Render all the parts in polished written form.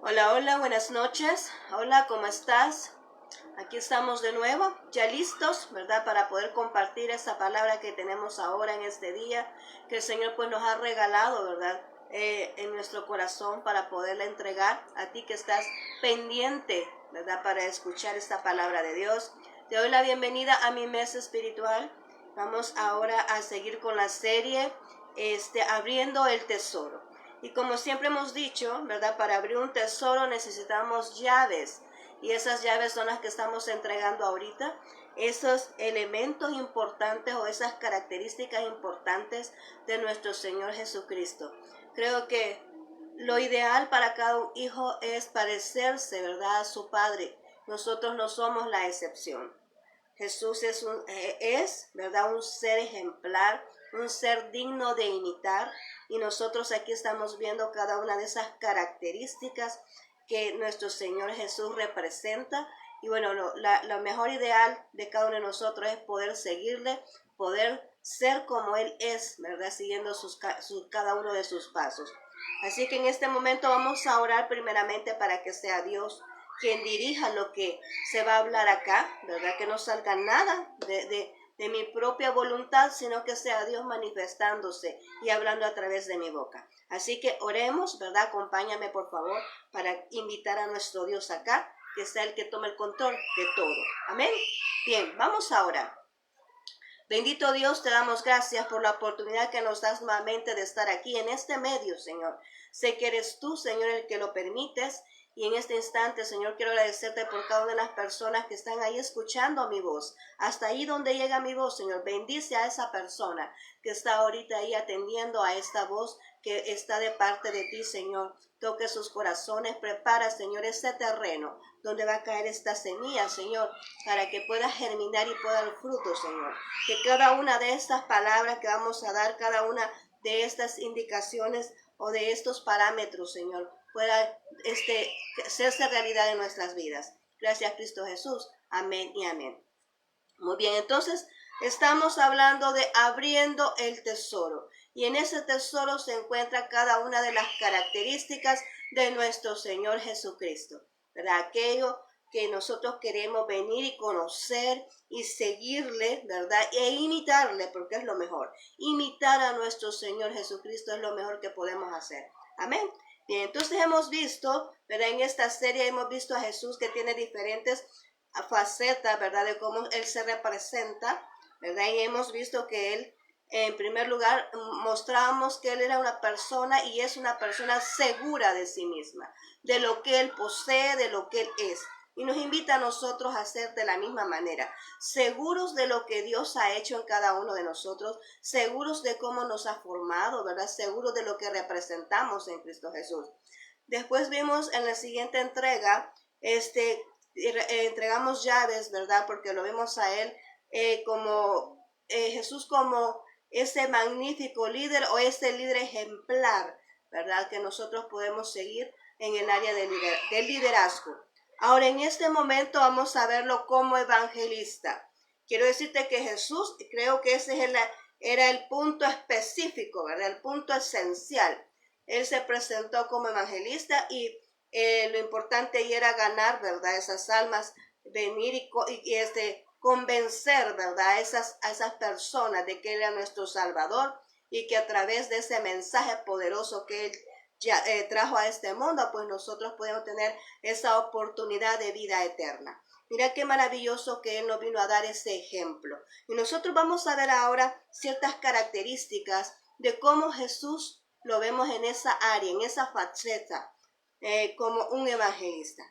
Hola, hola, buenas noches. Hola, ¿cómo estás? Aquí estamos de nuevo, ya listos, ¿verdad? Para poder compartir esa palabra que tenemos ahora en este día, que el Señor pues nos ha regalado, ¿verdad? En nuestro corazón para poderla entregar a ti que estás pendiente, ¿verdad? Para escuchar esta palabra de Dios. Te doy la bienvenida a mi mesa espiritual. Vamos ahora a seguir con la serie, abriendo el tesoro. Y como siempre hemos dicho, ¿verdad? Para abrir un tesoro necesitamos llaves. Y esas llaves son las que estamos entregando ahorita. Esos elementos importantes o esas características importantes de nuestro Señor Jesucristo. Creo que lo ideal para cada hijo es parecerse, ¿verdad?, a su Padre. Nosotros no somos la excepción. Jesús es, ¿verdad?, un ser ejemplar, un ser digno de imitar, y nosotros aquí estamos viendo cada una de esas características que nuestro Señor Jesús representa. Y bueno, lo mejor ideal de cada uno de nosotros es poder seguirle, poder ser como Él es, ¿verdad?, siguiendo cada uno de sus pasos. Así que en este momento vamos a orar primeramente para que sea Dios quien dirija lo que se va a hablar acá, ¿verdad? Que no salga nada de mi propia voluntad, sino que sea Dios manifestándose y hablando a través de mi boca. Así que oremos, ¿verdad? Acompáñame, por favor, para invitar a nuestro Dios acá, que sea el que tome el control de todo. Amén. Bien, vamos a orar. Bendito Dios, te damos gracias por la oportunidad que nos das nuevamente de estar aquí en este medio, Señor. Sé que eres tú, Señor, el que lo permites. Y en este instante, Señor, quiero agradecerte por cada una de las personas que están ahí escuchando mi voz. Hasta ahí donde llega mi voz, Señor. Bendice a esa persona que está ahorita ahí atendiendo a esta voz que está de parte de ti, Señor. Toque sus corazones. Prepara, Señor, ese terreno donde va a caer esta semilla, Señor, para que pueda germinar y pueda dar fruto, Señor. Que cada una de estas palabras que vamos a dar, cada una de estas indicaciones o de estos parámetros, Señor, pueda hacerse realidad en nuestras vidas. Gracias, Cristo Jesús. Amén y amén. Muy bien, entonces estamos hablando de abriendo el tesoro. Y en ese tesoro se encuentra cada una de las características de nuestro Señor Jesucristo, ¿verdad? Aquello que nosotros queremos venir y conocer y seguirle, ¿verdad? E imitarle, porque es lo mejor. Imitar a nuestro Señor Jesucristo es lo mejor que podemos hacer. Amén. Bien, entonces hemos visto, ¿verdad? En esta serie hemos visto a Jesús que tiene diferentes facetas, ¿verdad? De cómo Él se representa, ¿verdad? Y hemos visto que Él, en primer lugar, mostramos que Él era una persona y es una persona segura de sí misma, de lo que Él posee, de lo que Él es. Y nos invita a nosotros a ser de la misma manera, seguros de lo que Dios ha hecho en cada uno de nosotros, seguros de cómo nos ha formado, ¿verdad? Seguros de lo que representamos en Cristo Jesús. Después vimos en la siguiente entrega, entregamos llaves, ¿verdad? Porque lo vemos a Él como Jesús como ese magnífico líder o ese líder ejemplar, ¿verdad? Que nosotros podemos seguir en el área del liderazgo. Ahora, en este momento vamos a verlo como evangelista. Quiero decirte que Jesús, creo que ese era el punto específico, ¿verdad? El punto esencial. Él se presentó como evangelista y lo importante ahí era ganar, ¿verdad? Esas almas, venir y convencer, ¿verdad? A esas personas de que Él era nuestro Salvador y que a través de ese mensaje poderoso que Él ya trajo a este mundo, pues nosotros podemos tener esa oportunidad de vida eterna. Mira qué maravilloso que Él nos vino a dar ese ejemplo. Y nosotros vamos a ver ahora ciertas características de cómo Jesús lo vemos en esa área, en esa faceta, como un evangelista.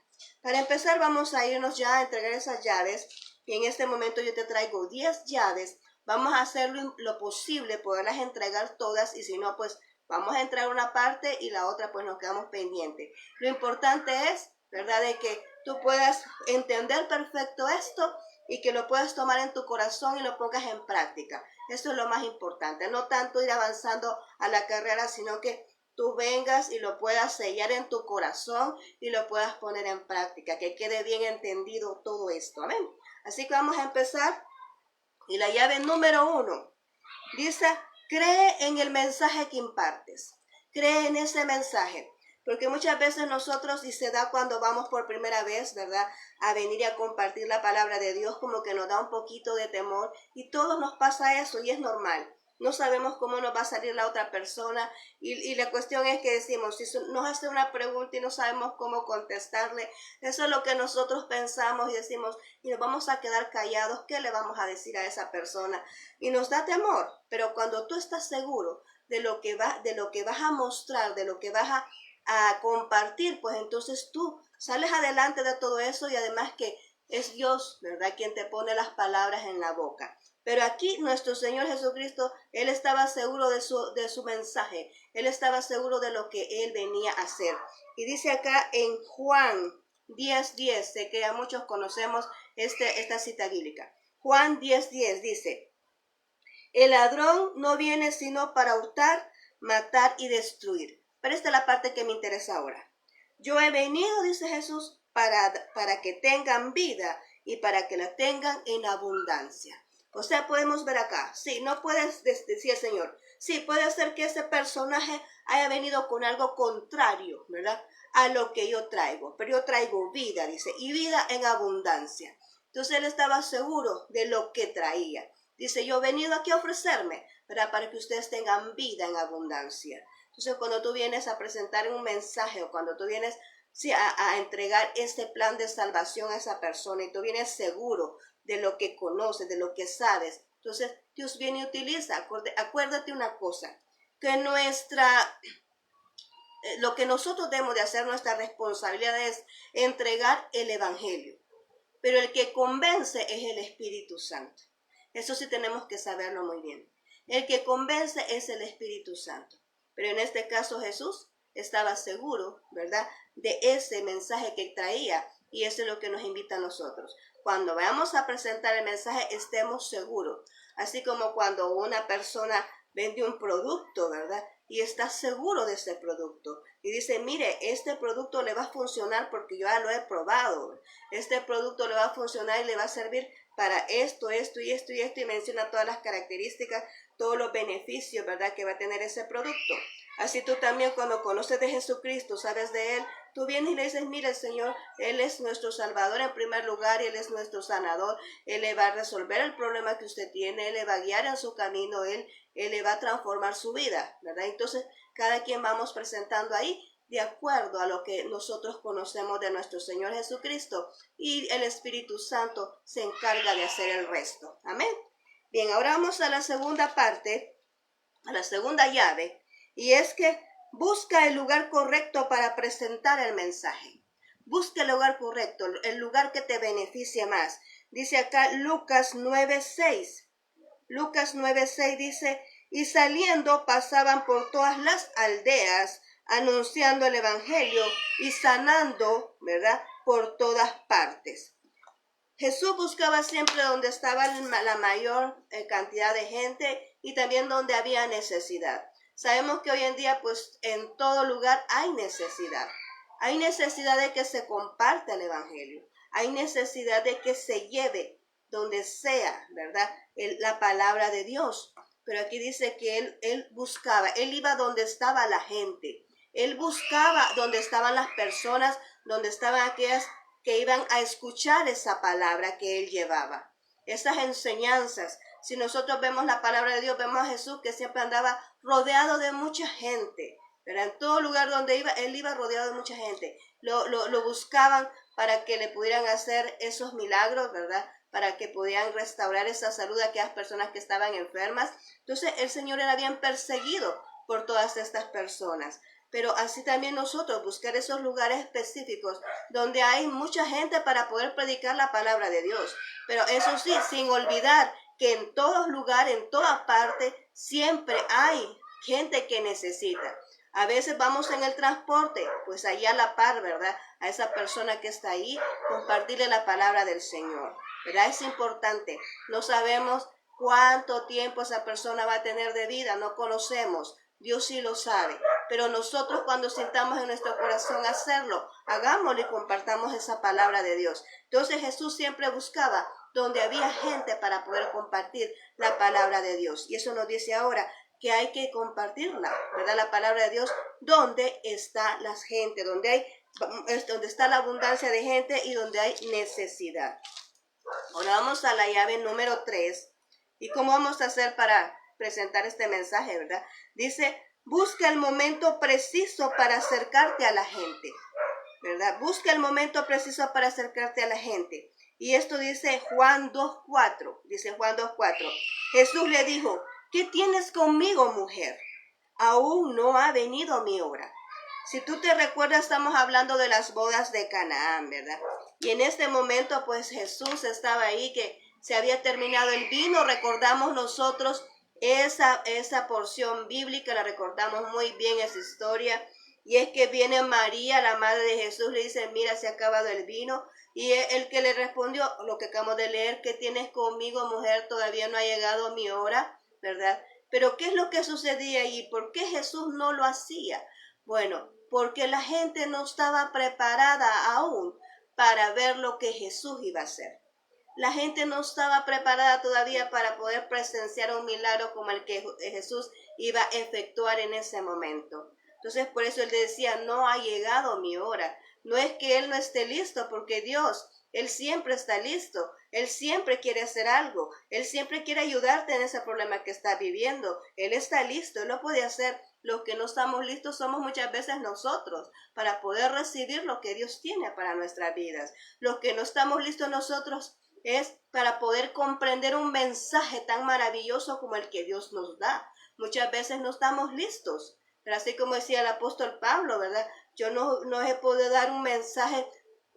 Para empezar, vamos a irnos ya a entregar esas llaves. Y en este momento yo te traigo 10 llaves. Vamos a hacer lo posible, poderlas entregar todas. Y si no, pues vamos a entrar una parte y la otra pues nos quedamos pendientes. Lo importante es, ¿verdad?, de que tú puedas entender perfecto esto y que lo puedas tomar en tu corazón y lo pongas en práctica. Eso es lo más importante. No tanto ir avanzando a la carrera, sino que tú vengas y lo puedas sellar en tu corazón y lo puedas poner en práctica. Que quede bien entendido todo esto. Amén. Así que vamos a empezar. Y la llave número 1 dice: cree en el mensaje que impartes. Cree en ese mensaje. Porque muchas veces nosotros, y se da cuando vamos por primera vez, ¿verdad?, a venir y a compartir la palabra de Dios, como que nos da un poquito de temor, y todos nos pasa eso, y es normal. No sabemos cómo nos va a salir la otra persona, y la cuestión es que decimos, si nos hace una pregunta y no sabemos cómo contestarle, eso es lo que nosotros pensamos y decimos, y nos vamos a quedar callados, ¿qué le vamos a decir a esa persona? Y nos da temor, pero cuando tú estás seguro de lo que vas a mostrar, de lo que vas a compartir, pues entonces tú sales adelante de todo eso, y además que es Dios, ¿verdad?, quien te pone las palabras en la boca. Pero aquí nuestro Señor Jesucristo, Él estaba seguro de su mensaje, Él estaba seguro de lo que Él venía a hacer. Y dice acá en Juan 10:10, sé que a muchos conocemos esta cita bíblica. Juan 10:10 dice, el ladrón no viene sino para hurtar, matar y destruir. Pero esta es la parte que me interesa ahora. Yo he venido, dice Jesús, para que tengan vida y para que la tengan en abundancia. O sea, podemos ver acá, sí, no puedes decir el Señor, sí, puede ser que ese personaje haya venido con algo contrario, ¿verdad?, a lo que yo traigo, pero yo traigo vida, dice, y vida en abundancia. Entonces él estaba seguro de lo que traía. Dice, yo he venido aquí a ofrecerme, ¿verdad?, para que ustedes tengan vida en abundancia. Entonces, cuando tú vienes a presentar un mensaje, o cuando tú vienes a entregar este plan de salvación a esa persona, y tú vienes seguro de lo que conoces, de lo que sabes, entonces Dios viene y utiliza. Acuérdate una cosa, que lo que nosotros debemos de hacer, nuestra responsabilidad es entregar el evangelio, pero el que convence es el Espíritu Santo. Eso sí tenemos que saberlo muy bien. El que convence es el Espíritu Santo. Pero en este caso Jesús estaba seguro, ¿verdad?, de ese mensaje que traía, y eso es lo que nos invita a nosotros. Cuando vayamos a presentar el mensaje, estemos seguros. Así como cuando una persona vende un producto, ¿verdad?, y está seguro de ese producto. Y dice, mire, este producto le va a funcionar porque yo ya lo he probado. Este producto le va a funcionar y le va a servir para esto, esto y esto y esto, y menciona todas las características, todos los beneficios, ¿verdad?, que va a tener ese producto. Así tú también, cuando conoces de Jesucristo, sabes de Él, tú vienes y le dices, mira, el Señor, Él es nuestro Salvador en primer lugar, y Él es nuestro sanador, Él le va a resolver el problema que usted tiene, Él le va a guiar en su camino, Él le va a transformar su vida, ¿verdad? Entonces, cada quien vamos presentando ahí de acuerdo a lo que nosotros conocemos de nuestro Señor Jesucristo, y el Espíritu Santo se encarga de hacer el resto. Amén. Bien, ahora vamos a la segunda parte, a la segunda llave, y es que busca el lugar correcto para presentar el mensaje. Busca el lugar correcto, el lugar que te beneficie más. Dice acá Lucas 9:6. Lucas 9:6 dice, y saliendo pasaban por todas las aldeas, anunciando el evangelio y sanando, ¿verdad?, por todas partes. Jesús buscaba siempre donde estaba la mayor cantidad de gente, y también donde había necesidad. Sabemos que hoy en día, pues, en todo lugar hay necesidad. Hay necesidad de que se comparta el evangelio. Hay necesidad de que se lleve donde sea, ¿verdad?, la palabra de Dios. Pero aquí dice que él buscaba, él iba donde estaba la gente. Él buscaba donde estaban las personas, donde estaban aquellas que iban a escuchar esa palabra que él llevaba, esas enseñanzas. Si nosotros vemos la palabra de Dios, vemos a Jesús que siempre andaba rodeado de mucha gente, pero en todo lugar donde iba, él iba rodeado de mucha gente. Lo buscaban para que le pudieran hacer esos milagros, ¿verdad?, para que pudieran restaurar esa salud a aquellas personas que estaban enfermas. Entonces el Señor era bien perseguido por todas estas personas. Pero así también nosotros, buscar esos lugares específicos donde hay mucha gente para poder predicar la palabra de Dios. Pero eso sí, sin olvidar que en todos lugares, en toda parte, siempre hay gente que necesita. A veces vamos en el transporte, pues allá a la par, ¿verdad?, a esa persona que está ahí, compartirle la palabra del Señor, ¿verdad? Es importante. No sabemos cuánto tiempo esa persona va a tener de vida, no conocemos. Dios sí lo sabe, pero nosotros, cuando sintamos en nuestro corazón hacerlo, hagámoslo y compartamos esa palabra de Dios. Entonces Jesús siempre buscaba donde había gente para poder compartir la palabra de Dios. Y eso nos dice ahora que hay que compartirla, ¿verdad? La palabra de Dios, donde está la gente, donde está la abundancia de gente y donde hay necesidad. Ahora vamos a la llave número 3. ¿Y cómo vamos a hacer para presentar este mensaje, verdad? Dice, busca el momento preciso para acercarte a la gente, ¿verdad? Busca el momento preciso para acercarte a la gente. Y esto dice Juan 2:4. Dice Juan 2:4. Jesús le dijo, ¿qué tienes conmigo, mujer? Aún no ha venido mi hora. Si tú te recuerdas, estamos hablando de las bodas de Canaán, ¿verdad? Y en este momento, pues Jesús estaba ahí, que se había terminado el vino. Recordamos nosotros esa porción bíblica, la recordamos muy bien, esa historia. Y es que viene María, la madre de Jesús, le dice, mira, se ha acabado el vino. Y el que le respondió, lo que acabamos de leer, ¿qué tienes conmigo, mujer? Todavía no ha llegado mi hora, ¿verdad? Pero ¿qué es lo que sucedía allí? ¿Por qué Jesús no lo hacía? Bueno, porque la gente no estaba preparada aún para ver lo que Jesús iba a hacer. La gente no estaba preparada todavía para poder presenciar un milagro como el que Jesús iba a efectuar en ese momento. Entonces, por eso él decía, no ha llegado mi hora. No es que él no esté listo, porque Dios, él siempre está listo. Él siempre quiere hacer algo. Él siempre quiere ayudarte en ese problema que está viviendo. Él está listo, él lo puede hacer. Los que no estamos listos somos muchas veces nosotros para poder recibir lo que Dios tiene para nuestras vidas. Los que no estamos listos nosotros es para poder comprender un mensaje tan maravilloso como el que Dios nos da. Muchas veces no estamos listos, pero así como decía el apóstol Pablo, ¿verdad? Yo no he podido dar un mensaje,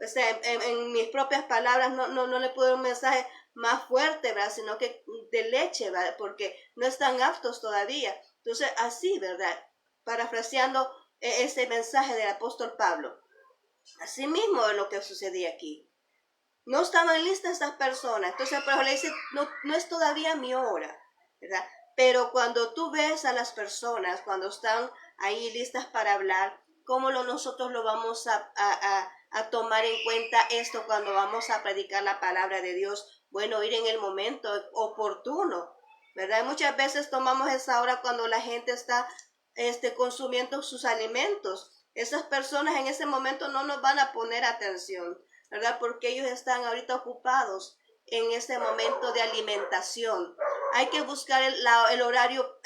o sea, en mis propias palabras, no le puedo dar un mensaje más fuerte, ¿verdad? Sino que de leche, ¿verdad? Porque no están aptos todavía. Entonces, así, ¿verdad? Parafraseando ese mensaje del apóstol Pablo. Así mismo es lo que sucedía aquí. No estaban listas estas personas. Entonces, pero le dice, no es todavía mi hora, ¿verdad? Pero cuando tú ves a las personas, cuando están ahí listas para hablar, ¿cómo nosotros lo vamos a tomar en cuenta esto cuando vamos a predicar la palabra de Dios? Bueno, ir en el momento oportuno, ¿verdad? Muchas veces tomamos esa hora cuando la gente está consumiendo sus alimentos. Esas personas en ese momento no nos van a poner atención, ¿verdad? Porque ellos están ahorita ocupados en ese momento de alimentación. Hay que buscar el horario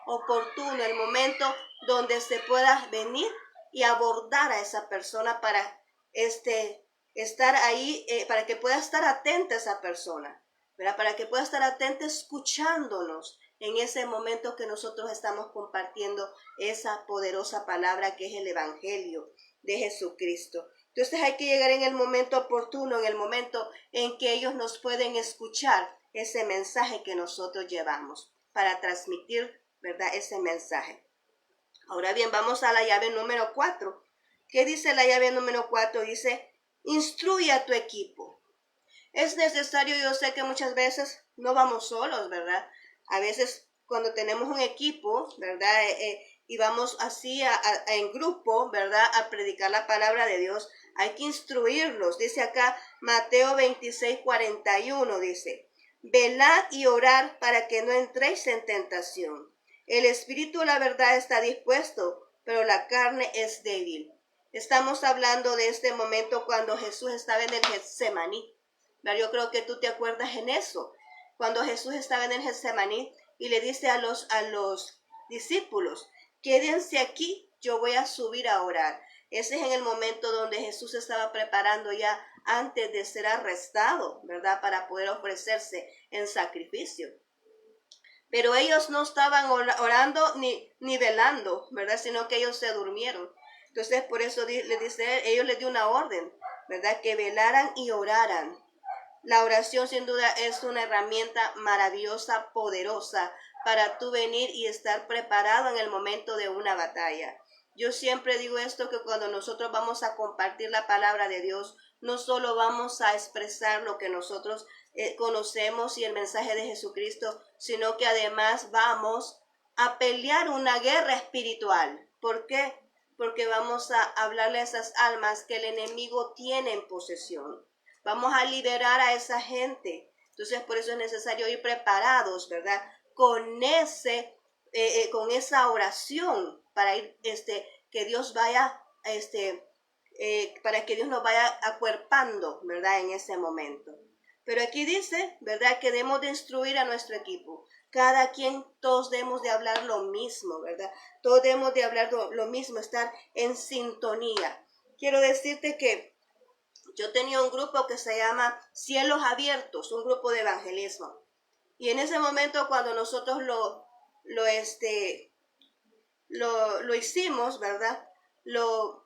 oportuno, el momento donde se pueda venir y abordar a esa persona para estar ahí, para que pueda estar atenta a esa persona, ¿verdad? Para que pueda estar atenta escuchándonos en ese momento que nosotros estamos compartiendo esa poderosa palabra que es el Evangelio de Jesucristo. Entonces hay que llegar en el momento oportuno, en el momento en que ellos nos pueden escuchar ese mensaje que nosotros llevamos para transmitir, ¿verdad? Ese mensaje. Ahora bien, vamos a la llave número 4. ¿Qué dice la llave número 4? Dice, instruye a tu equipo. Es necesario, yo sé que muchas veces no vamos solos, ¿verdad? A veces cuando tenemos un equipo, ¿verdad? Y vamos así en grupo, ¿verdad? A predicar la palabra de Dios, hay que instruirlos. Dice acá Mateo 26:41, dice, velad y orad para que no entréis en tentación. El espíritu, la verdad, está dispuesto, pero la carne es débil. Estamos hablando de este momento cuando Jesús estaba en el Getsemaní. Yo creo que tú te acuerdas en eso. Cuando Jesús estaba en el Getsemaní y le dice a los discípulos, quédense aquí, yo voy a subir a orar. Ese es en el momento donde Jesús estaba preparando ya antes de ser arrestado, ¿verdad? Para poder ofrecerse en sacrificio. Pero ellos no estaban orando ni velando, ¿verdad? Sino que ellos se durmieron. Entonces, por eso le dice, ellos les dio una orden, ¿verdad? Que velaran y oraran. La oración sin duda es una herramienta maravillosa, poderosa, para tú venir y estar preparado en el momento de una batalla. Yo siempre digo esto, que cuando nosotros vamos a compartir la palabra de Dios, no solo vamos a expresar lo que nosotros conocemos y el mensaje de Jesucristo, sino que además vamos a pelear una guerra espiritual. ¿Por qué? Porque vamos a hablarle a esas almas que el enemigo tiene en posesión. Vamos a liberar a esa gente. Entonces, por eso es necesario ir preparados, ¿verdad? Con ese con esa oración para ir, que Dios vaya, para que Dios nos vaya acuerpando, ¿verdad? En ese momento. Pero aquí dice, ¿verdad? Que debemos de instruir a nuestro equipo. Cada quien, todos debemos de hablar lo mismo, ¿verdad? Todos debemos de hablar lo mismo, estar en sintonía. Quiero decirte que yo tenía un grupo que se llama Cielos Abiertos, un grupo de evangelismo. Y en ese momento cuando nosotros lo hicimos, ¿verdad? Los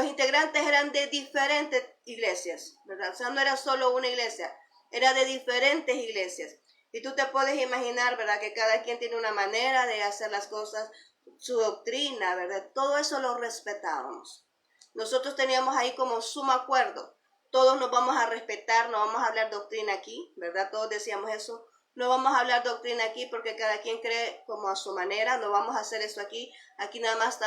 integrantes eran de diferentes iglesias, ¿verdad? O sea, no era solo una iglesia, era de diferentes iglesias. Y tú te puedes imaginar, ¿verdad? Que cada quien tiene una manera de hacer las cosas, su doctrina, ¿verdad? Todo eso lo respetábamos. Nosotros teníamos ahí como sumo acuerdo. Todos nos vamos a respetar, no vamos a hablar doctrina aquí, ¿verdad? Todos decíamos eso. No vamos a hablar doctrina aquí porque cada quien cree como a su manera. No vamos a hacer eso aquí. Aquí nada más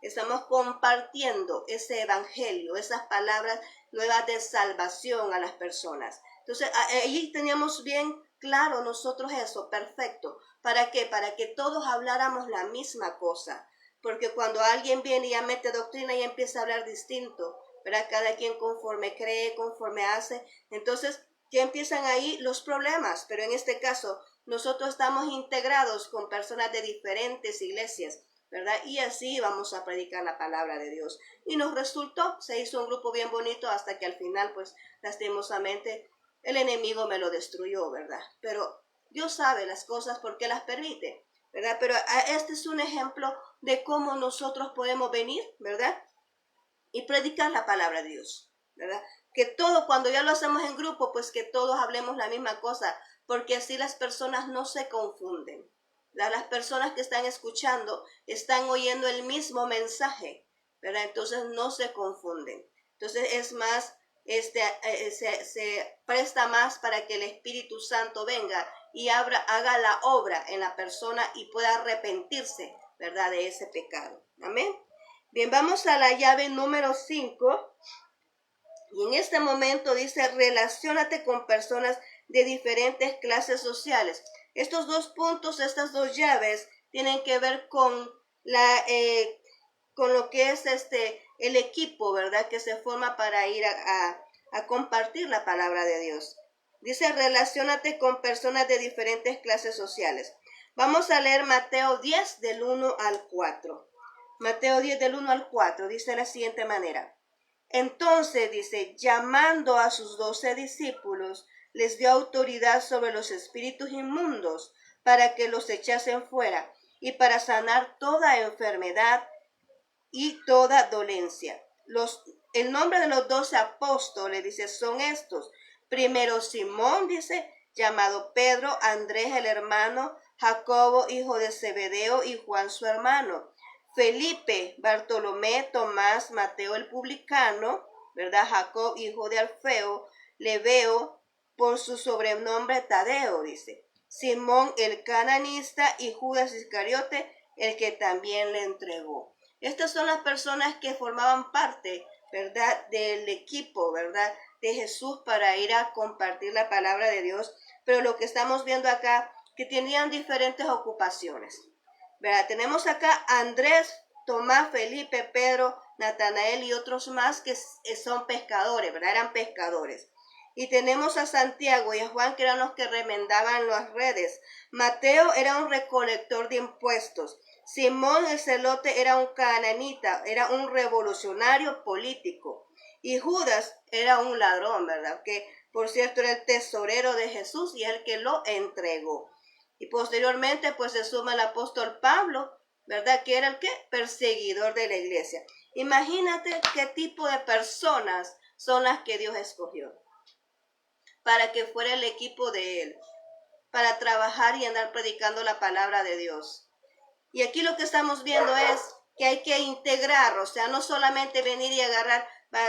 estamos compartiendo ese evangelio, esas palabras nuevas de salvación a las personas. Entonces, ahí teníamos bien claro nosotros eso, perfecto. ¿Para qué? Para que todos habláramos la misma cosa. Porque cuando alguien viene y ya mete doctrina y empieza a hablar distinto, ¿verdad? Cada quien conforme cree, conforme hace. Entonces, ya empiezan ahí los problemas. Pero en este caso, nosotros estamos integrados con personas de diferentes iglesias, ¿verdad? Y así vamos a predicar la palabra de Dios. Y nos resultó, se hizo un grupo bien bonito hasta que al final, pues, lastimosamente, el enemigo me lo destruyó, ¿verdad? Pero Dios sabe las cosas porque las permite, ¿verdad? Pero este es un ejemplo de cómo nosotros podemos venir, ¿verdad? Y predicar la palabra de Dios, ¿verdad? Que todo, cuando ya lo hacemos en grupo, pues que todos hablemos la misma cosa, porque así las personas no se confunden. Las personas que están escuchando están oyendo el mismo mensaje, ¿verdad? Entonces no se confunden. Entonces es más, se presta más para que el Espíritu Santo venga y haga la obra en la persona y pueda arrepentirse, ¿verdad? De ese pecado. Amén. Bien, vamos a la llave número 5. Y en este momento dice, relaciónate con personas de diferentes clases sociales. Estos dos puntos, estas dos llaves, tienen que ver con con lo que es el equipo, ¿verdad? Que se forma para ir a compartir la palabra de Dios. Dice, relaciónate con personas de diferentes clases sociales. Vamos a leer Mateo 10 del 1 al 4. Mateo 10 del 1 al 4 dice de la siguiente manera. Entonces dice, llamando a sus 12 discípulos, les dio autoridad sobre los espíritus inmundos para que los echasen fuera y para sanar toda enfermedad y toda dolencia. El nombre de los 12 apóstoles, dice, son estos. Primero Simón, dice, llamado Pedro, Andrés el hermano, Jacobo, hijo de Zebedeo, y Juan su hermano. Felipe, Bartolomé, Tomás, Mateo el publicano, ¿verdad? Jacob, hijo de Alfeo, Lebeo, por su sobrenombre Tadeo, dice. Simón el cananista y Judas Iscariote, el que también le entregó. Estas son las personas que formaban parte, ¿verdad? Del equipo, ¿verdad? De Jesús para ir a compartir la palabra de Dios. Pero lo que estamos viendo acá, que tenían diferentes ocupaciones. ¿Verdad? Tenemos acá a Andrés, Tomás, Felipe, Pedro, Natanael y otros más que son pescadores, ¿verdad? Eran pescadores. Y tenemos a Santiago y a Juan que eran los que remendaban las redes. Mateo era un recolector de impuestos. Simón el celote era un cananita, era un revolucionario político. Y Judas era un ladrón, ¿verdad? Que por cierto era el tesorero de Jesús y el que lo entregó. Y posteriormente pues se suma el apóstol Pablo, ¿verdad? Que era el que perseguidor de la iglesia. Imagínate qué tipo de personas son las que Dios escogió para que fuera el equipo de él, para trabajar y andar predicando la palabra de Dios. Y aquí lo que estamos viendo es que hay que integrar, o sea, no solamente venir y agarrar,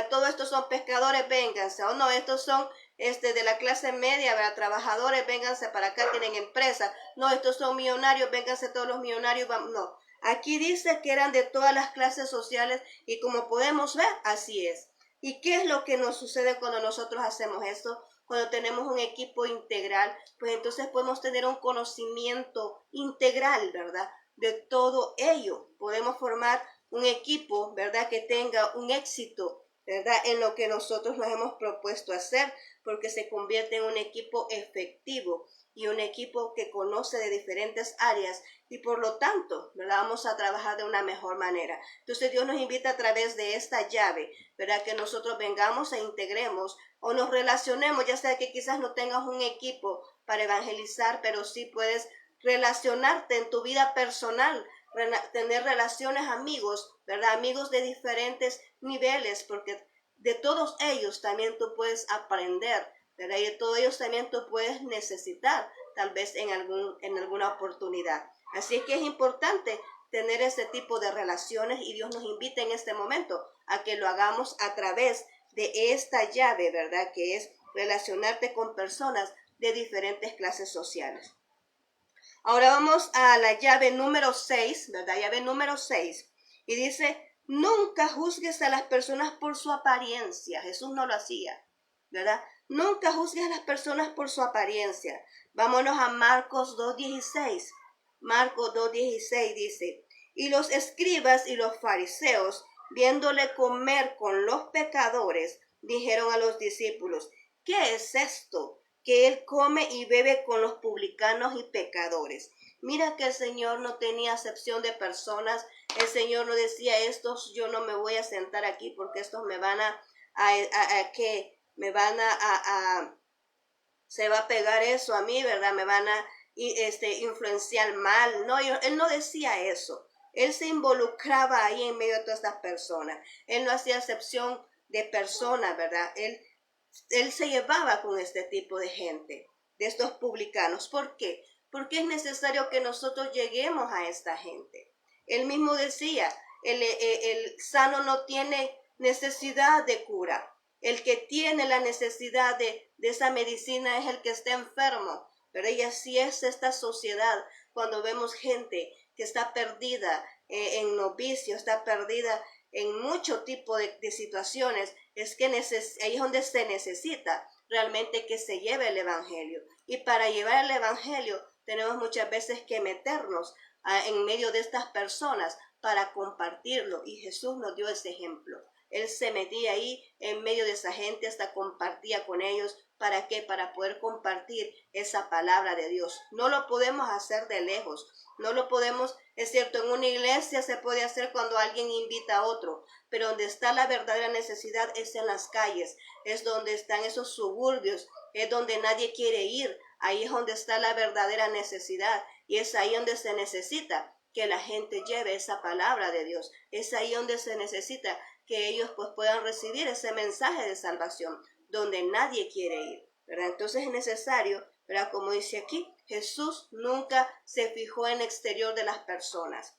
todos estos son pescadores, vénganse, o no, estos son de la clase media, ¿verdad? Trabajadores, vénganse para acá, tienen empresas, no, estos son millonarios, vénganse todos los millonarios, no. Aquí dice que eran de todas las clases sociales y como podemos ver, así es. ¿Y qué es lo que nos sucede cuando nosotros hacemos esto? cuando tenemos un equipo integral, pues entonces podemos tener un conocimiento integral, ¿verdad? De todo ello. Podemos formar un equipo, ¿verdad? Que tenga un éxito, ¿verdad? En lo que nosotros nos hemos propuesto hacer, porque se convierte en un equipo efectivo y un equipo que conoce de diferentes áreas y por lo tanto, ¿verdad? Vamos a trabajar de una mejor manera. Entonces Dios nos invita a través de esta llave, ¿verdad? Que nosotros vengamos e integremos o nos relacionemos, ya sea que quizás no tengas un equipo para evangelizar, pero sí puedes relacionarte en tu vida personal, tener relaciones amigos, ¿verdad? Amigos de diferentes niveles, porque de todos ellos también tú puedes aprender, ¿verdad? Y de todos ellos también tú puedes necesitar, tal vez en alguna oportunidad. Así que es importante tener ese tipo de relaciones y Dios nos invita en este momento a que lo hagamos a través de esta llave, ¿verdad? Que es relacionarte con personas de diferentes clases sociales. Ahora vamos a la llave número 6, ¿verdad? Llave número 6. Y dice, nunca juzgues a las personas por su apariencia. Jesús no lo hacía, ¿verdad? Nunca juzgues a las personas por su apariencia. Vámonos a Marcos 2:16. Marcos 2:16 dice, y los escribas y los fariseos, viéndole comer con los pecadores, dijeron a los discípulos, ¿qué es esto? Que él come y bebe con los publicanos y pecadores. Mira que el Señor no tenía acepción de personas. El Señor no decía, estos yo no me voy a sentar aquí porque estos me van se va a pegar eso a mí, ¿verdad? Me van a influenciar mal. No, él no decía eso. Él se involucraba ahí en medio de todas estas personas. Él no hacía acepción de personas, ¿verdad? Él se llevaba con este tipo de gente, de estos publicanos. ¿Por qué? Porque es necesario que nosotros lleguemos a esta gente. Él mismo decía, el sano no tiene necesidad de cura. El que tiene la necesidad de esa medicina es el que está enfermo. Pero y así es esta sociedad cuando vemos gente que está perdida en novicio, está perdida en mucho tipo de situaciones, es que ahí es donde se necesita realmente que se lleve el evangelio. Y para llevar el evangelio tenemos muchas veces que meternos en medio de estas personas para compartirlo. Y Jesús nos dio ese ejemplo. Él se metía ahí en medio de esa gente, hasta compartía con ellos. ¿Para qué? Para poder compartir esa palabra de Dios. No lo podemos hacer de lejos. No lo podemos, es cierto, en una iglesia se puede hacer cuando alguien invita a otro, pero donde está la verdadera necesidad es en las calles, es donde están esos suburbios, es donde nadie quiere ir. Ahí es donde está la verdadera necesidad y es ahí donde se necesita que la gente lleve esa palabra de Dios. Es ahí donde se necesita que ellos pues puedan recibir ese mensaje de salvación, donde nadie quiere ir, ¿verdad? Entonces es necesario, ¿verdad? Como dice aquí, Jesús nunca se fijó en el exterior de las personas,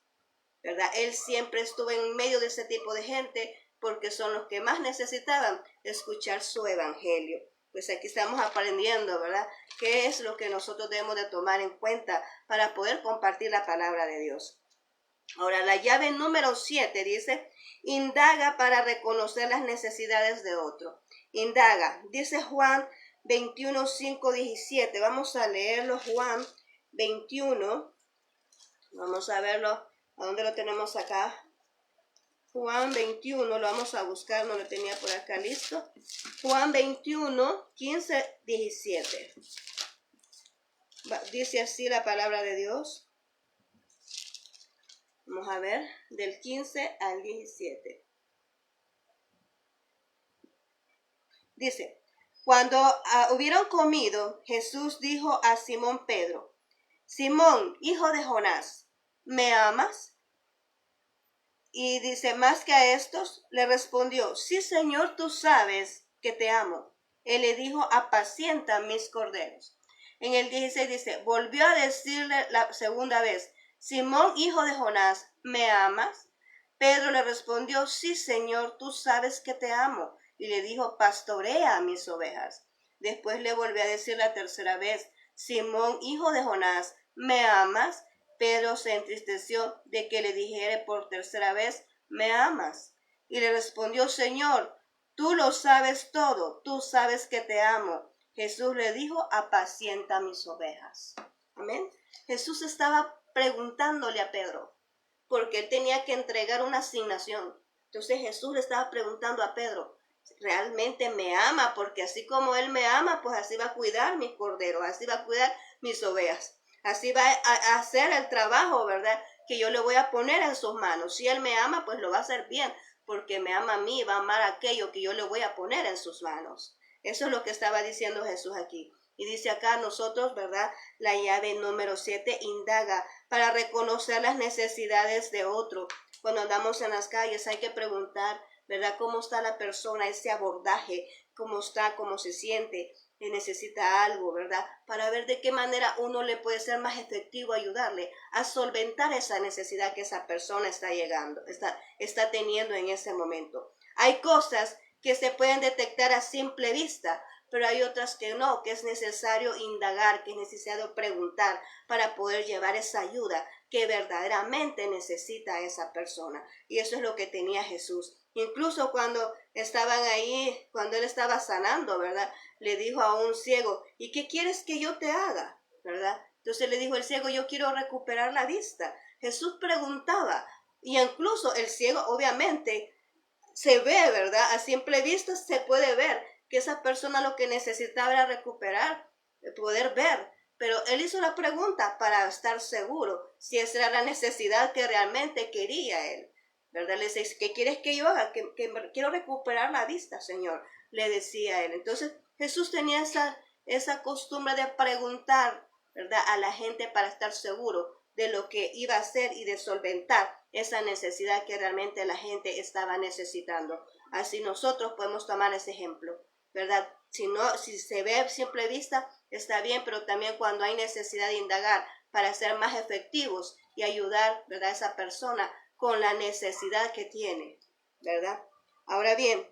¿verdad? Él siempre estuvo en medio de ese tipo de gente porque son los que más necesitaban escuchar su evangelio. Pues aquí estamos aprendiendo, ¿verdad? ¿Qué es lo que nosotros debemos de tomar en cuenta para poder compartir la palabra de Dios? Ahora, la llave número 7 dice, indaga para reconocer las necesidades de otro. Indaga, dice Juan 21, 5, 17. Vamos a leerlo, Juan 21. Vamos a verlo, ¿a dónde lo tenemos acá? Juan 21, lo vamos a buscar, no lo tenía por acá listo. Juan 21, 15, 17. Dice así la palabra de Dios. Vamos a ver, del 15 al 17. Dice, cuando hubieron comido, Jesús dijo a Simón Pedro, Simón, hijo de Jonás, ¿me amas? Y dice, más que a estos, le respondió, sí, Señor, tú sabes que te amo. Él le dijo, apacienta mis corderos. En el 16 dice, volvió a decirle la segunda vez, Simón, hijo de Jonás, ¿me amas? Pedro le respondió, sí, Señor, tú sabes que te amo. Y le dijo, pastorea a mis ovejas. Después le volvió a decir la tercera vez, Simón, hijo de Jonás, ¿me amas? Pedro se entristeció de que le dijere por tercera vez, ¿me amas? Y le respondió, Señor, tú lo sabes todo, tú sabes que te amo. Jesús le dijo, apacienta mis ovejas. Amén. Jesús estaba preguntándole a Pedro, porque él tenía que entregar una asignación. Entonces Jesús le estaba preguntando a Pedro, ¿realmente me ama? Porque así como él me ama, pues así va a cuidar mis corderos, así va a cuidar mis ovejas. Así va a hacer el trabajo, ¿verdad? Que yo le voy a poner en sus manos. Si él me ama, pues lo va a hacer bien, porque me ama a mí, va a amar aquello que yo le voy a poner en sus manos. Eso es lo que estaba diciendo Jesús aquí. Y dice acá nosotros, ¿verdad? La llave número 7 indaga para reconocer las necesidades de otro. Cuando andamos en las calles hay que preguntar, ¿verdad? ¿Cómo está la persona? Ese abordaje, ¿cómo está? ¿Cómo se siente? Que necesita algo, ¿verdad? Para ver de qué manera uno le puede ser más efectivo ayudarle a solventar esa necesidad que esa persona está está teniendo en ese momento. Hay cosas que se pueden detectar a simple vista, pero hay otras que no, que es necesario indagar, que es necesario preguntar para poder llevar esa ayuda que verdaderamente necesita esa persona. Y eso es lo que tenía Jesús. Incluso cuando estaban ahí, cuando él estaba sanando, ¿verdad? Le dijo a un ciego, ¿y qué quieres que yo te haga? ¿Verdad? Entonces le dijo el ciego, yo quiero recuperar la vista. Jesús preguntaba, y incluso el ciego obviamente se ve, ¿verdad? A simple vista se puede ver que esa persona lo que necesitaba era recuperar, poder ver. Pero él hizo la pregunta para estar seguro si esa era la necesidad que realmente quería él, ¿verdad? Le dice, ¿qué quieres que yo haga? Que quiero recuperar la vista, Señor, le decía él. Entonces Jesús tenía esa costumbre de preguntar, ¿verdad? A la gente para estar seguro de lo que iba a hacer y de solventar esa necesidad que realmente la gente estaba necesitando. Así nosotros podemos tomar ese ejemplo, ¿verdad? Si se ve a simple vista, está bien, pero también cuando hay necesidad de indagar para ser más efectivos y ayudar, ¿verdad?, a esa persona con la necesidad que tiene, ¿verdad? Ahora bien,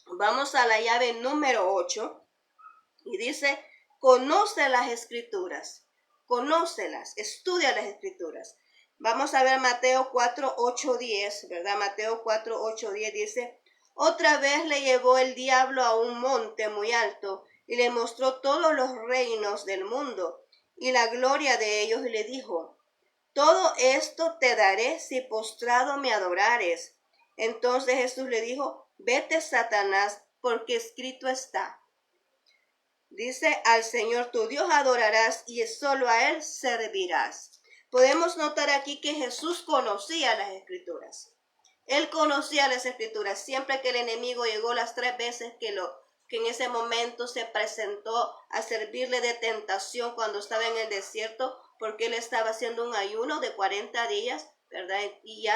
vamos a la llave número 8 y dice, conoce las escrituras, conócelas, estudia las escrituras. Vamos a ver Mateo 4, 8, 10, ¿verdad? Mateo 4, 8, 10 dice, otra vez le llevó el diablo a un monte muy alto y le mostró todos los reinos del mundo y la gloria de ellos y le dijo, todo esto te daré si postrado me adorares. Entonces Jesús le dijo, vete, Satanás, porque escrito está. Dice, al Señor tu Dios adorarás y solo a Él servirás. Podemos notar aquí que Jesús conocía las Escrituras. Él conocía las Escrituras. Siempre que el enemigo llegó las 3 veces que en ese momento se presentó a servirle de tentación cuando estaba en el desierto, porque él estaba haciendo un ayuno de 40 días, ¿verdad? Y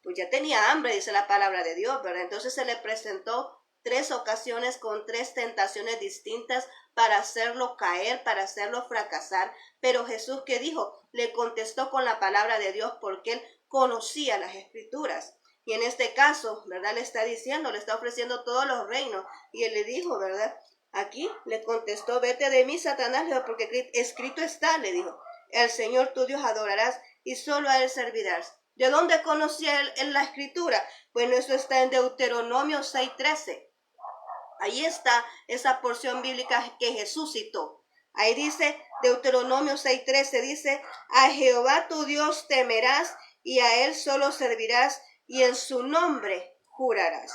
pues ya tenía hambre, dice la palabra de Dios, ¿verdad? Entonces se le presentó 3 ocasiones con 3 tentaciones distintas para hacerlo caer, para hacerlo fracasar. Pero Jesús, ¿qué dijo? Le contestó con la palabra de Dios porque él conocía las Escrituras. Y en este caso, ¿verdad? Le está diciendo, le está ofreciendo todos los reinos. Y él le dijo, ¿verdad? Aquí le contestó, vete de mí, Satanás, porque escrito está, le dijo, el Señor tu Dios adorarás y solo a Él servirás. ¿De dónde conocía él la Escritura? Bueno, eso está en Deuteronomio 6:13. Ahí está esa porción bíblica que Jesús citó. Ahí dice, Deuteronomio 6:13, dice, a Jehová tu Dios temerás y a Él solo servirás y en su nombre jurarás.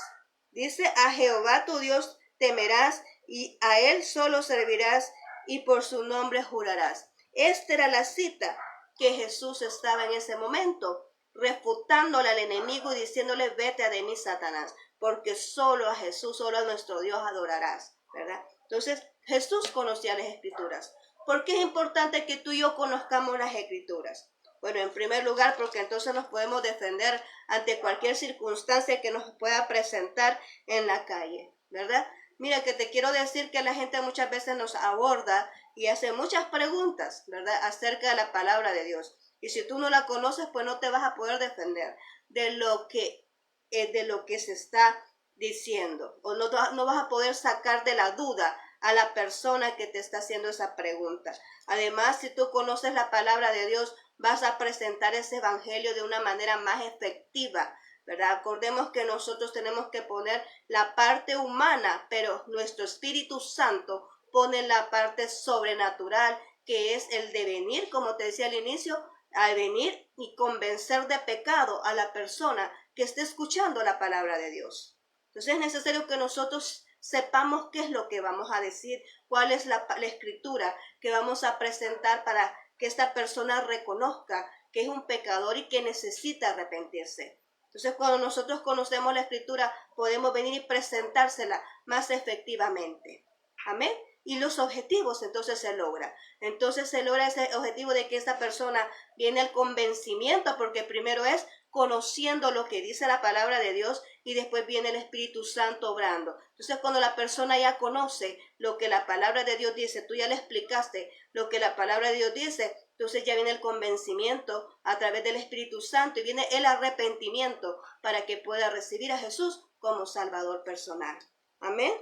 Dice, a Jehová tu Dios temerás y a Él solo servirás y por su nombre jurarás. Esta era la cita que Jesús estaba en ese momento, refutándole al enemigo y diciéndole, vete de mí, Satanás, porque solo a Jesús, solo a nuestro Dios adorarás, ¿verdad? Entonces, Jesús conocía las Escrituras. ¿Por qué es importante que tú y yo conozcamos las Escrituras? Bueno, en primer lugar, porque entonces nos podemos defender ante cualquier circunstancia que nos pueda presentar en la calle, ¿verdad? Mira, que te quiero decir que la gente muchas veces nos aborda y hace muchas preguntas, ¿verdad?, acerca de la palabra de Dios. Y si tú no la conoces, pues no te vas a poder defender de lo que se está diciendo. O no vas a poder sacar de la duda a la persona que te está haciendo esa pregunta. Además, si tú conoces la palabra de Dios, vas a presentar ese evangelio de una manera más efectiva, ¿verdad? Acordemos que nosotros tenemos que poner la parte humana, pero nuestro Espíritu Santo pone la parte sobrenatural, que es el de venir, como te decía al inicio, al venir y convencer de pecado a la persona que esté escuchando la palabra de Dios. Entonces es necesario que nosotros sepamos qué es lo que vamos a decir, cuál es la escritura que vamos a presentar para que esta persona reconozca que es un pecador y que necesita arrepentirse. Entonces, cuando nosotros conocemos la escritura, podemos venir y presentársela más efectivamente. Amén. Y los objetivos entonces se logra. Entonces se logra ese objetivo de que esta persona viene al convencimiento, porque primero es conociendo lo que dice la palabra de Dios y después viene el Espíritu Santo obrando. Entonces, cuando la persona ya conoce lo que la palabra de Dios dice, tú ya le explicaste lo que la palabra de Dios dice, entonces ya viene el convencimiento a través del Espíritu Santo y viene el arrepentimiento para que pueda recibir a Jesús como Salvador personal. Amén.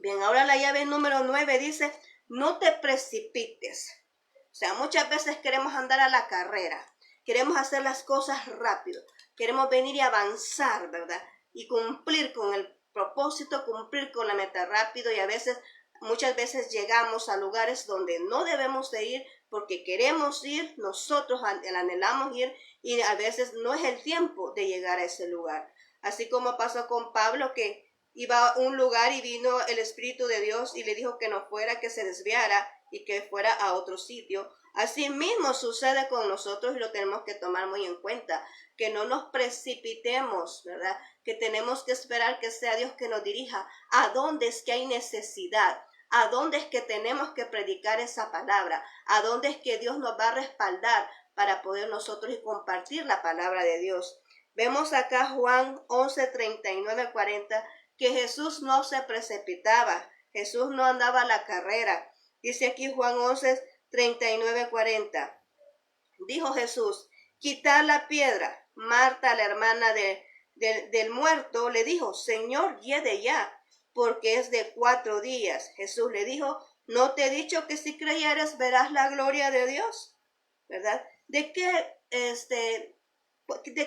Bien, ahora la llave número 9 dice, no te precipites. O sea, muchas veces queremos andar a la carrera, queremos hacer las cosas rápido, queremos venir y avanzar, ¿verdad? Y cumplir con el propósito, cumplir con la meta rápido, y muchas veces llegamos a lugares donde no debemos de ir porque queremos ir, nosotros anhelamos ir y a veces no es el tiempo de llegar a ese lugar. Así como pasó con Pablo, que iba a un lugar y vino el Espíritu de Dios y le dijo que no fuera, que se desviara y que fuera a otro sitio. Así mismo sucede con nosotros y lo tenemos que tomar muy en cuenta, que no nos precipitemos, ¿verdad? Que tenemos que esperar que sea Dios que nos dirija a dónde es que hay necesidad, a dónde es que tenemos que predicar esa palabra, a dónde es que Dios nos va a respaldar para poder nosotros compartir la palabra de Dios. Vemos acá Juan 11, 39, 40, que Jesús no se precipitaba, Jesús no andaba a la carrera. Dice aquí Juan 11, 39, 40. Dijo Jesús, quitad la piedra. Marta, la hermana del muerto, le dijo, Señor, hiede ya, porque es de 4 días. Jesús le dijo, ¿no te he dicho que si creyeres verás la gloria de Dios? ¿Verdad? ¿De qué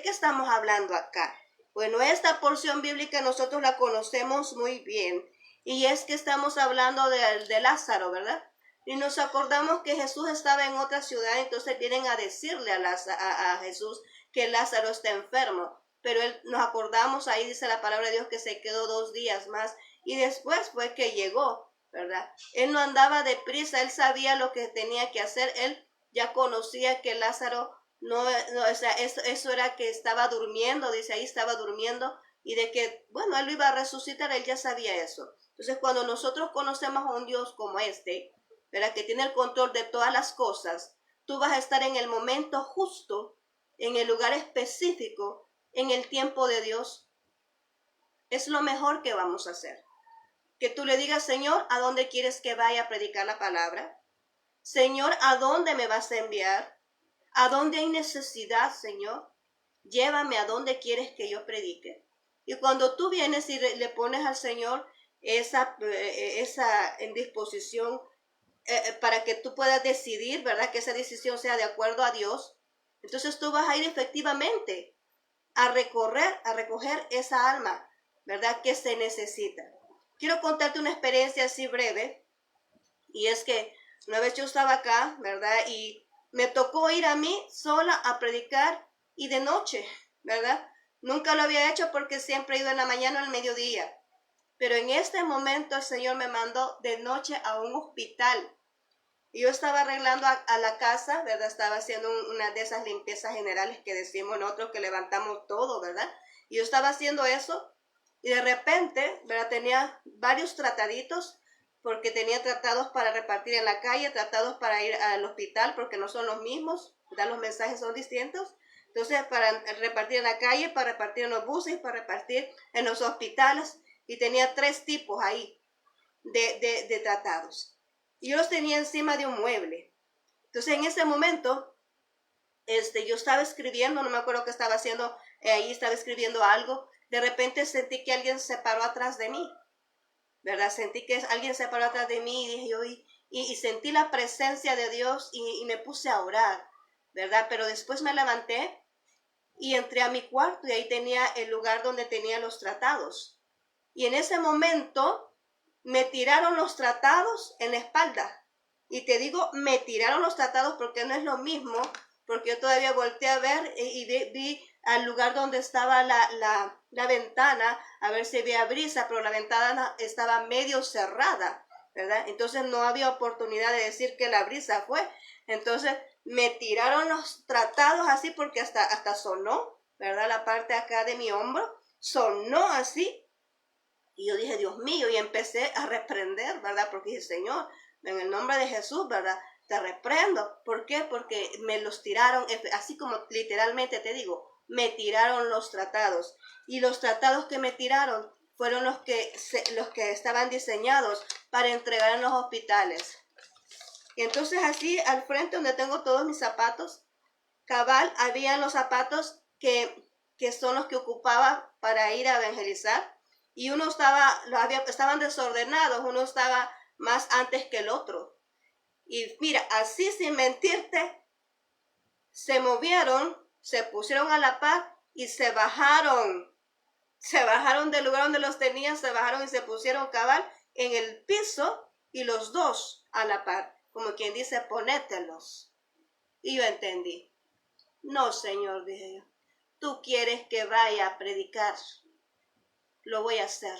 estamos hablando acá? Bueno, esta porción bíblica nosotros la conocemos muy bien, y es que estamos hablando de Lázaro, ¿verdad? Y nos acordamos que Jesús estaba en otra ciudad, entonces vienen a decirle a Jesús que Lázaro está enfermo. Pero nos acordamos, ahí dice la palabra de Dios, que se quedó 2 días más y después fue que llegó, ¿verdad? Él no andaba deprisa, él sabía lo que tenía que hacer, él ya conocía que Lázaro o sea, eso era que estaba durmiendo, dice ahí, estaba durmiendo, y de que, bueno, él lo iba a resucitar, él ya sabía eso. Entonces, cuando nosotros conocemos a un Dios como ¿verdad? Que tiene el control de todas las cosas, tú vas a estar en el momento justo, en el lugar específico, en el tiempo de Dios. Es lo mejor que vamos a hacer. Que tú le digas, Señor, ¿a dónde quieres que vaya a predicar la palabra? Señor, ¿a dónde me vas a enviar? ¿A dónde hay necesidad, Señor? Llévame a donde quieres que yo predique. Y cuando tú vienes y le pones al Señor esa en disposición para que tú puedas decidir, ¿verdad? Que esa decisión sea de acuerdo a Dios. Entonces tú vas a ir efectivamente a recoger esa alma, ¿verdad? Que se necesita. Quiero contarte una experiencia así breve. Y es que una vez yo estaba acá, ¿verdad? Y me tocó ir a mí sola a predicar y de noche, ¿verdad? Nunca lo había hecho porque siempre he ido en la mañana o al mediodía. Pero en este momento el Señor me mandó de noche a un hospital. Y yo estaba arreglando a la casa, ¿verdad? Estaba haciendo una de esas limpiezas generales que decimos nosotros, que levantamos todo, ¿verdad? Y yo estaba haciendo eso y de repente, ¿verdad? Tenía varios trataditos, porque tenía tratados para repartir en la calle, tratados para ir al hospital, porque no son los mismos, ¿verdad? Los mensajes son distintos. Entonces, para repartir en la calle, para repartir en los buses, para repartir en los hospitales. Y tenía 3 tipos ahí de tratados. Y yo los tenía encima de un mueble. Entonces, en ese momento, yo estaba escribiendo, no me acuerdo qué estaba haciendo, ahí estaba escribiendo algo. De repente sentí que alguien se paró atrás de mí, ¿verdad? Sentí que alguien se paró atrás de mí y dije yo, y sentí la presencia de Dios y me puse a orar, ¿verdad? Pero después me levanté y entré a mi cuarto y ahí tenía el lugar donde tenía los tratados. Y en ese momento me tiraron los tratados en la espalda. Y te digo, me tiraron los tratados porque no es lo mismo, porque yo todavía volteé a ver y vi al lugar donde estaba la ventana, a ver si había brisa, pero la ventana estaba medio cerrada, ¿verdad? Entonces no había oportunidad de decir que la brisa fue. Entonces me tiraron los tratados así porque hasta sonó, ¿verdad? La parte acá de mi hombro sonó así. Y yo dije, Dios mío, y empecé a reprender, ¿verdad? Porque dije, Señor, en el nombre de Jesús, ¿verdad? Te reprendo. ¿Por qué? Porque me los tiraron, así como literalmente te digo, me tiraron los tratados. Y los tratados que me tiraron fueron los que estaban diseñados para entregar en los hospitales. Y entonces así al frente donde tengo todos mis zapatos, cabal, habían los zapatos que son los que ocupaba para ir a evangelizar. Y uno estaban desordenados, uno estaba más antes que el otro. Y mira, así sin mentirte, se movieron, se pusieron a la par y se bajaron del lugar donde los tenían, se bajaron y se pusieron cabal en el piso y los dos a la par, como quien dice, ponételos. Y yo entendí. No, Señor, dije yo, tú quieres que vaya a predicar, lo voy a hacer.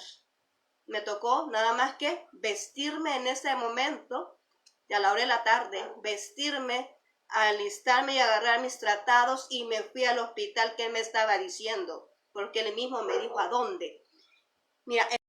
Me tocó nada más que vestirme en ese momento, y a la hora de la tarde, vestirme, alistarme y agarrar mis tratados y me fui al hospital que él me estaba diciendo, porque él mismo me dijo a dónde. Mira,